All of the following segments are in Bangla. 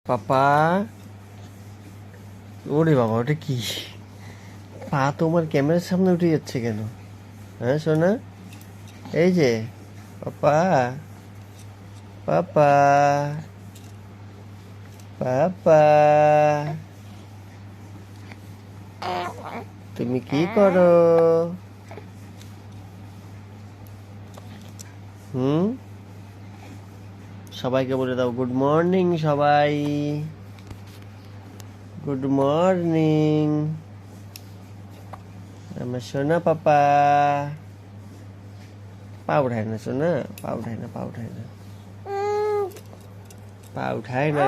পাপা, ওরে বাবা, ওটা কি? পা তোমার ক্যামেরার সামনে উঠে যাচ্ছে কেন? হ্যাঁ সোনা, এই যে পাপা, পাপা, পাপা, তুমি কি করো? হুম, সবাইকে বলে দাও গুড মর্নিং সবাই। গুড মর্নিং আমার সোনা পাপা। পা উঠায় না সোনা, পা উঠায় না, পা উঠায় না, পা উঠায় না।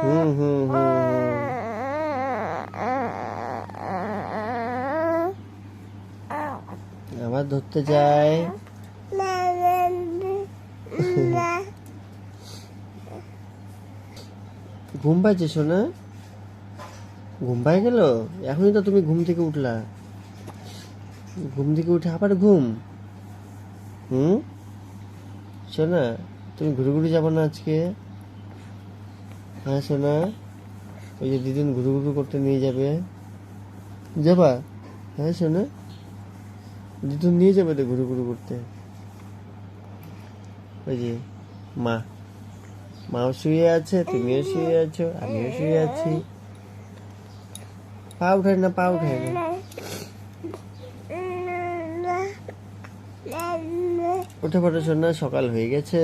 হুম হুম হুম আবার ধরতে যায়। ঘুম পাইছে সোনা? ঘুম পাই গেল? এখনই তো তুমি ঘুম থেকে উঠলা। ঘুম থেকে উঠে আবার ঘুম? হুম সোনা, তুমি ঘুরে ঘুরে যাবো না আজকে? হ্যাঁ সোনা, ওই যে দিদিন ঘুরু ঘুরু করতে নিয়ে যাবে, যাবা? হ্যাঁ সোনা, দিদুন নিয়ে যাবে তো ঘুরু ঘুরু করতে। ওই যে মা, মাও শুয়ে আছে, তুমিও শুয়ে আছো, আমিও শুয়ে আছি। পা উঠায় না, পা উঠায় না। উঠে পড়ো সোনা, সকাল হয়ে গেছে।